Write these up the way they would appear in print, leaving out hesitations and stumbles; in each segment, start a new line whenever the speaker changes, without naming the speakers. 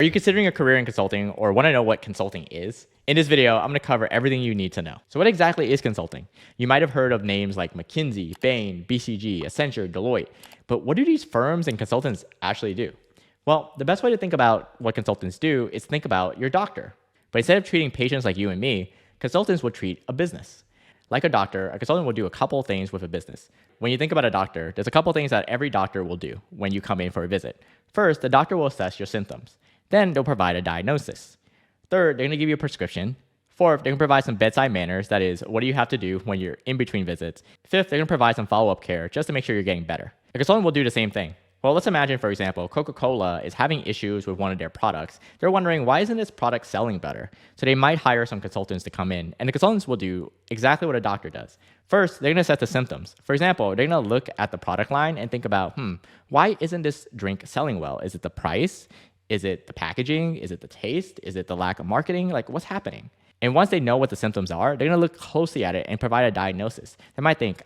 Are you considering a career in consulting or want to know what consulting is? In this video, I'm going to cover everything you need to know. So what exactly is consulting? You might have heard of names like McKinsey, Bain, BCG, Accenture, Deloitte, but what do these firms and consultants actually do? Well, the best way to think about what consultants do is think about your doctor. But instead of treating patients like you and me, consultants will treat a business. Like a doctor, a consultant will do a couple things with a business. When you think about a doctor, there's a couple things that every doctor will do when you come in for a visit. First, the doctor will assess your symptoms. Then they'll provide a diagnosis. Third, they're going to give you a prescription. Fourth, they're going to provide some bedside manners. That is, what do you have to do when you're in between visits? Fifth, they're going to provide some follow-up care just to make sure you're getting better. A consultant will do the same thing. Well, let's imagine, for example, Coca-Cola is having issues with one of their products. They're wondering, why isn't this product selling better? So they might hire some consultants to come in, and the consultants will do exactly what a doctor does. First, they're going to assess the symptoms. For example, they're going to look at the product line and think about, why isn't this drink selling well? Is it the price? Is it the packaging? Is it the taste? Is it the lack of marketing? Like, what's happening? And once they know what the symptoms are, they're going to look closely at it and provide a diagnosis. They might think,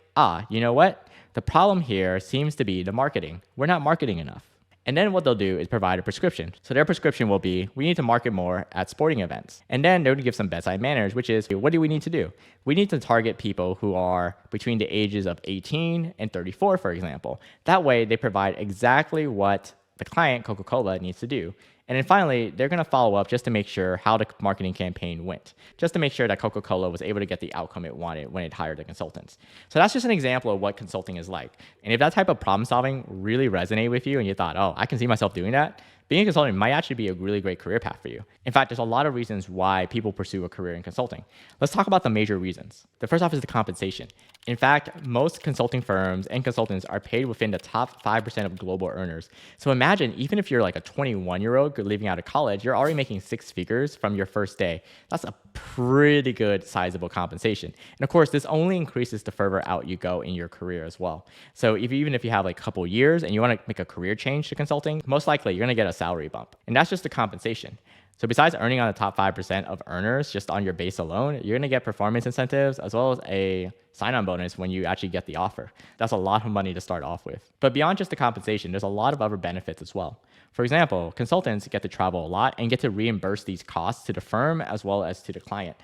you know what? The problem here seems to be the marketing. We're not marketing enough. And then what they'll do is provide a prescription. So their prescription will be, we need to market more at sporting events. And then they're going to give some bedside manners, which is, what do we need to do? We need to target people who are between the ages of 18 and 34, for example. That way, they provide exactly what the client, Coca-Cola, needs to do. And then finally, they're going to follow up just to make sure how the marketing campaign went, just to make sure that Coca-Cola was able to get the outcome it wanted when it hired the consultants. So that's just an example of what consulting is like. And if that type of problem solving really resonated with you and you thought, I can see myself doing that, being a consultant might actually be a really great career path for you. In fact, there's a lot of reasons why people pursue a career in consulting. Let's talk about the major reasons. The first off is the compensation. In fact, most consulting firms and consultants are paid within the top 5% of global earners. So imagine, even if you're like a 21-year-old leaving out of college, you're already making six figures from your first day. That's a pretty good sizable compensation. And of course, this only increases the further out you go in your career as well. So even if you have like a couple years and you want to make a career change to consulting, most likely you're going to get a salary bump. And that's just the compensation. So besides earning on the top 5% of earners just on your base alone, you're going to get performance incentives as well as a sign-on bonus when you actually get the offer. That's a lot of money to start off with. But beyond just the compensation, there's a lot of other benefits as well. For example, consultants get to travel a lot and get to reimburse these costs to the firm as well as to the client.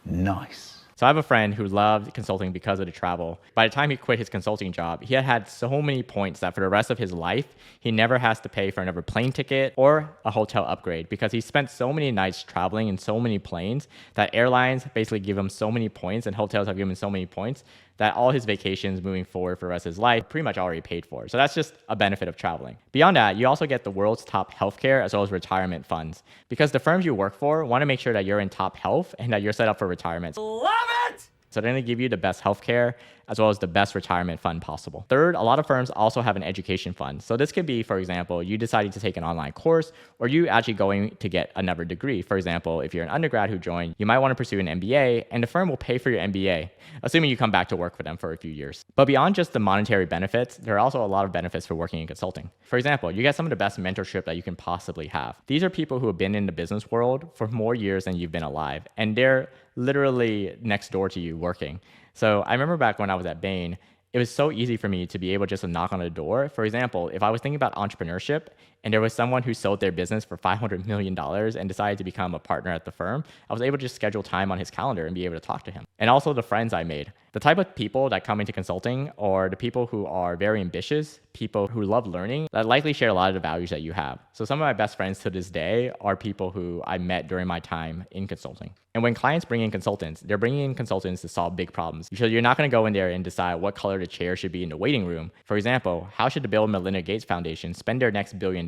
Nice.
So I have a friend who loved consulting because of the travel. By the time he quit his consulting job, he had so many points that for the rest of his life, he never has to pay for another plane ticket or a hotel upgrade because he spent so many nights traveling in so many planes that airlines basically give him so many points and hotels have given him so many points that all his vacations moving forward for the rest of his life pretty much already paid for. So that's just a benefit of traveling. Beyond that, you also get the world's top healthcare as well as retirement funds because the firms you work for want to make sure that you're in top health and that you're set up for retirement. Love it! So they're going to give you the best healthcare as well as the best retirement fund possible. Third, a lot of firms also have an education fund. So this could be, for example, you deciding to take an online course or you actually going to get another degree. For example, if you're an undergrad who joined, you might want to pursue an MBA and the firm will pay for your MBA, assuming you come back to work for them for a few years. But beyond just the monetary benefits, there are also a lot of benefits for working in consulting. For example, you get some of the best mentorship that you can possibly have. These are people who have been in the business world for more years than you've been alive, and they're literally next door to you working. So I remember back when I was at Bain, it was so easy for me to be able just to knock on a door. For example, if I was thinking about entrepreneurship and there was someone who sold their business for $500 million and decided to become a partner at the firm, I was able to just schedule time on his calendar and be able to talk to him. And also the friends I made. The type of people that come into consulting are the people who are very ambitious, people who love learning, that likely share a lot of the values that you have. So some of my best friends to this day are people who I met during my time in consulting. And when clients bring in consultants, they're bringing in consultants to solve big problems. So you're not going to go in there and decide what color the chair should be in the waiting room. For example, how should the Bill and Melinda Gates Foundation spend their next $1 billion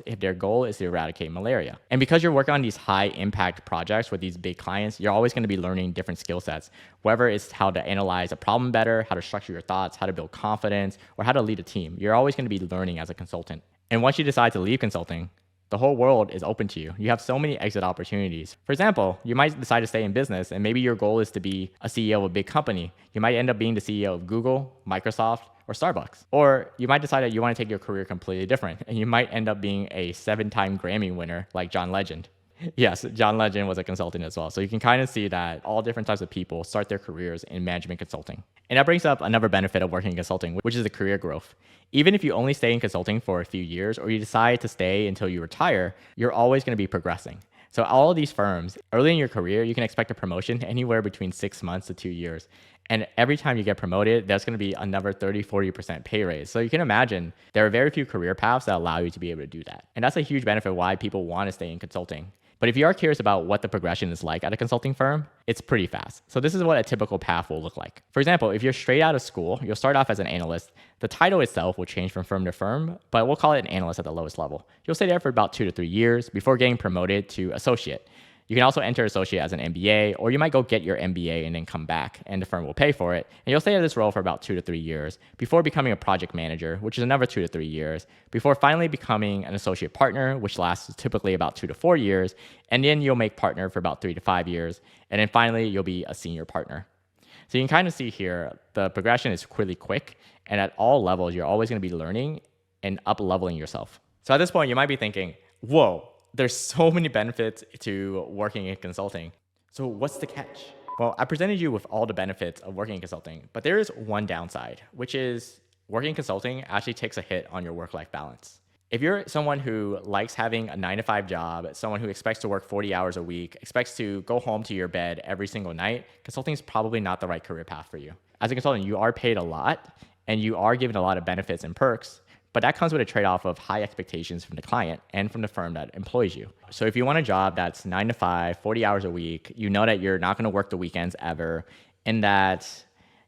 if their goal is to eradicate malaria? And because you're working on these high impact projects with these big clients, you're always going to be learning different skill sets, whether it's how to analyze a problem better, how to structure your thoughts, how to build confidence, or how to lead a team. You're always going to be learning as a consultant. And once you decide to leave consulting, the whole world is open to you. You have so many exit opportunities. For example, you might decide to stay in business and maybe your goal is to be a CEO of a big company. You might end up being the CEO of Google, Microsoft, or Starbucks. Or you might decide that you want to take your career completely different and you might end up being a 7-time Grammy winner like John Legend. Yes, John Legend was a consultant as well. So you can kind of see that all different types of people start their careers in management consulting. And that brings up another benefit of working in consulting, which is the career growth. Even if you only stay in consulting for a few years or you decide to stay until you retire, you're always going to be progressing. So all of these firms, early in your career, you can expect a promotion anywhere between 6 months to 2 years. And every time you get promoted, there's going to be another 30-40% pay raise. So you can imagine there are very few career paths that allow you to be able to do that. And that's a huge benefit why people want to stay in consulting. But if you are curious about what the progression is like at a consulting firm, it's pretty fast. So this is what a typical path will look like. For example, if you're straight out of school, you'll start off as an analyst. The title itself will change from firm to firm, but we'll call it an analyst at the lowest level. You'll stay there for about 2 to 3 years before getting promoted to associate. You can also enter associate as an MBA, or you might go get your MBA and then come back and the firm will pay for it. And you'll stay at this role for about 2 to 3 years before becoming a project manager, which is another 2 to 3 years, before finally becoming an associate partner, which lasts typically about 2 to 4 years. And then you'll make partner for about 3 to 5 years. And then finally, you'll be a senior partner. So you can kind of see here, the progression is really quick. And at all levels, you're always going to be learning and up-leveling yourself. So at this point, you might be thinking, whoa, there's so many benefits to working in consulting. So what's the catch? Well, I presented you with all the benefits of working in consulting, but there is one downside, which is working in consulting actually takes a hit on your work-life balance. If you're someone who likes having a 9-to-5 job, someone who expects to work 40 hours a week, expects to go home to your bed every single night, consulting is probably not the right career path for you. As a consultant, you are paid a lot and you are given a lot of benefits and perks, but that comes with a trade-off of high expectations from the client and from the firm that employs you. So if you want a job that's 9 to 5, 40 hours a week, you know that you're not going to work the weekends ever, and that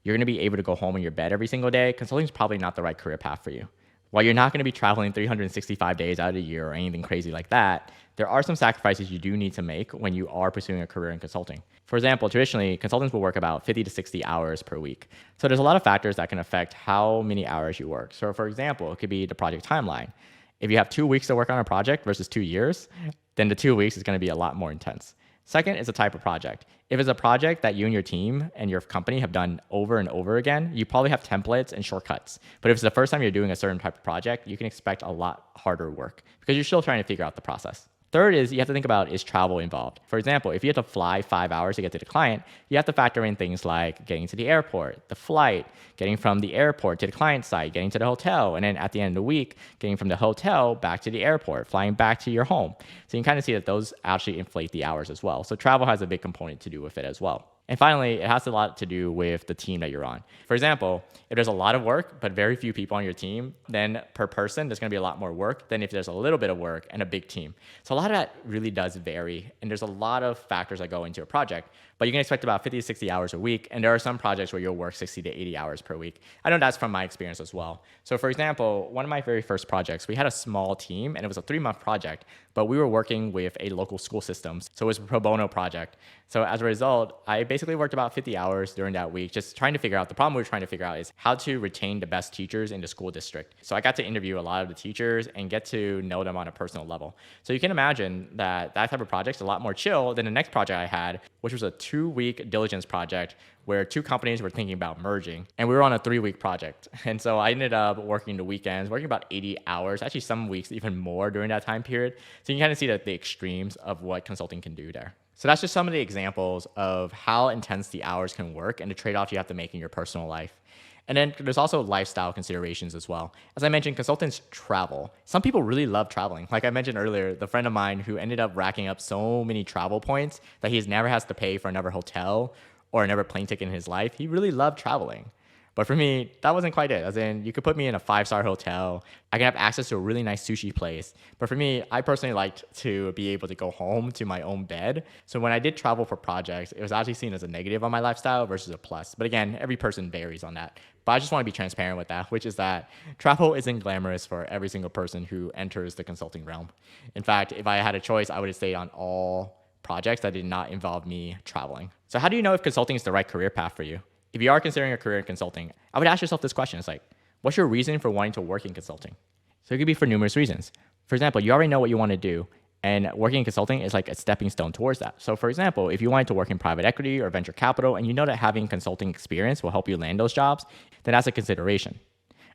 you're going to be able to go home in your bed every single day, consulting is probably not the right career path for you. While you're not going to be traveling 365 days out of the year or anything crazy like that, there are some sacrifices you do need to make when you are pursuing a career in consulting. For example, traditionally, consultants will work about 50 to 60 hours per week. So there's a lot of factors that can affect how many hours you work. So for example, it could be the project timeline. If you have 2 weeks to work on a project versus 2 years, then the 2 weeks is going to be a lot more intense. Second is the type of project. If it's a project that you and your team and your company have done over and over again, you probably have templates and shortcuts. But if it's the first time you're doing a certain type of project, you can expect a lot harder work because you're still trying to figure out the process. Third is you have to think about, is travel involved? For example, if you have to fly 5 hours to get to the client, you have to factor in things like getting to the airport, the flight, getting from the airport to the client site, getting to the hotel, and then at the end of the week, getting from the hotel back to the airport, flying back to your home. So you can kind of see that those actually inflate the hours as well. So travel has a big component to do with it as well. And finally, it has a lot to do with the team that you're on. For example, if there's a lot of work, but very few people on your team, then per person, there's gonna be a lot more work than if there's a little bit of work and a big team. So a lot of that really does vary. And there's a lot of factors that go into a project, but you can expect about 50 to 60 hours a week. And there are some projects where you'll work 60 to 80 hours per week. I know that's from my experience as well. So for example, one of my very first projects, we had a small team and it was a 3-month project, but we were working with a local school system. So it was a pro bono project. So as a result, I basically worked about 50 hours during that week, just trying to figure out, the problem we were trying to figure out is how to retain the best teachers in the school district. So I got to interview a lot of the teachers and get to know them on a personal level. So you can imagine that that type of project is a lot more chill than the next project I had, which was a 2-week diligence project where 2 companies were thinking about merging, and we were on a 3-week project. And so I ended up working the weekends, working about 80 hours, actually some weeks even more during that time period. So you can kind of see that the extremes of what consulting can do there. So that's just some of the examples of how intense the hours can work and the trade-offs you have to make in your personal life. And then there's also lifestyle considerations as well. As I mentioned, consultants travel. Some people really love traveling. Like I mentioned earlier, the friend of mine who ended up racking up so many travel points that he never has to pay for another hotel or another plane ticket in his life. He really loved traveling. But for me, that wasn't quite it. As in, you could put me in a 5-star hotel. I can have access to a really nice sushi place. But for me, I personally liked to be able to go home to my own bed. So when I did travel for projects, it was actually seen as a negative on my lifestyle versus a plus. But again, every person varies on that. But I just want to be transparent with that, which is that travel isn't glamorous for every single person who enters the consulting realm. In fact, if I had a choice, I would have stayed on all projects that did not involve me traveling. So how do you know if consulting is the right career path for you? If you are considering a career in consulting, I would ask yourself this question. It's like, what's your reason for wanting to work in consulting? So it could be for numerous reasons. For example, you already know what you want to do, and working in consulting is like a stepping stone towards that. So for example, if you wanted to work in private equity or venture capital, and you know that having consulting experience will help you land those jobs, then that's a consideration.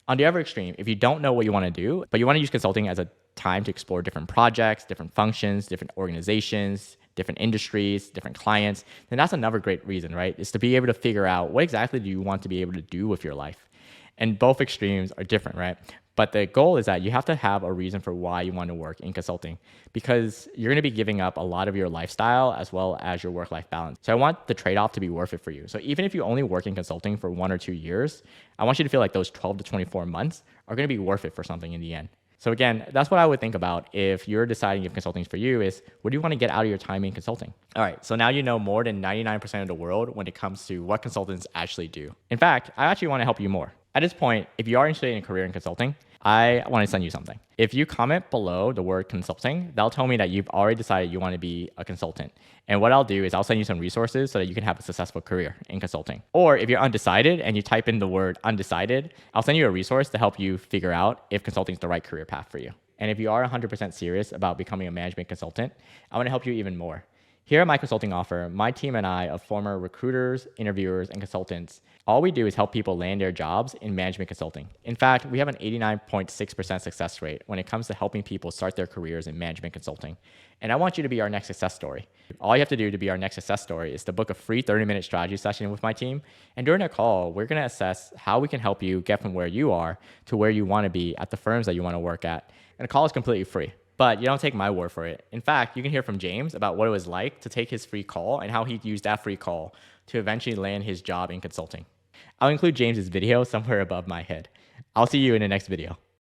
On the other extreme, if you don't know what you want to do, but you want to use consulting as a time to explore different projects, different functions, different organizations, different industries, different clients, then that's another great reason, right? Is to be able to figure out what exactly do you want to be able to do with your life. And both extremes are different, right? But the goal is that you have to have a reason for why you want to work in consulting, because you're going to be giving up a lot of your lifestyle as well as your work-life balance. So I want the trade-off to be worth it for you. So even if you only work in consulting for 1 or 2 years, I want you to feel like those 12 to 24 months are going to be worth it for something in the end. So again, that's what I would think about if you're deciding if consulting is for you, is what do you want to get out of your time in consulting? All right, so now you know more than 99% of the world when it comes to what consultants actually do. In fact, I actually want to help you more. At this point, if you are interested in a career in consulting, I want to send you something. If you comment below the word consulting, that'll tell me that you've already decided you want to be a consultant. And what I'll do is I'll send you some resources so that you can have a successful career in consulting. Or if you're undecided and you type in the word undecided, I'll send you a resource to help you figure out if consulting is the right career path for you. And if you are 100% serious about becoming a management consultant, I want to help you even more. Here at My Consulting Offer, my team and I of former recruiters, interviewers, and consultants, all we do is help people land their jobs in management consulting. In fact, we have an 89.6% success rate when it comes to helping people start their careers in management consulting. And I want you to be our next success story. All you have to do to be our next success story is to book a free 30-minute strategy session with my team. And during the call, we're going to assess how we can help you get from where you are to where you want to be at the firms that you want to work at. And the call is completely free. But you don't take my word for it. In fact, you can hear from James about what it was like to take his free call and how he used that free call to eventually land his job in consulting. I'll include James's video somewhere above my head. I'll see you in the next video.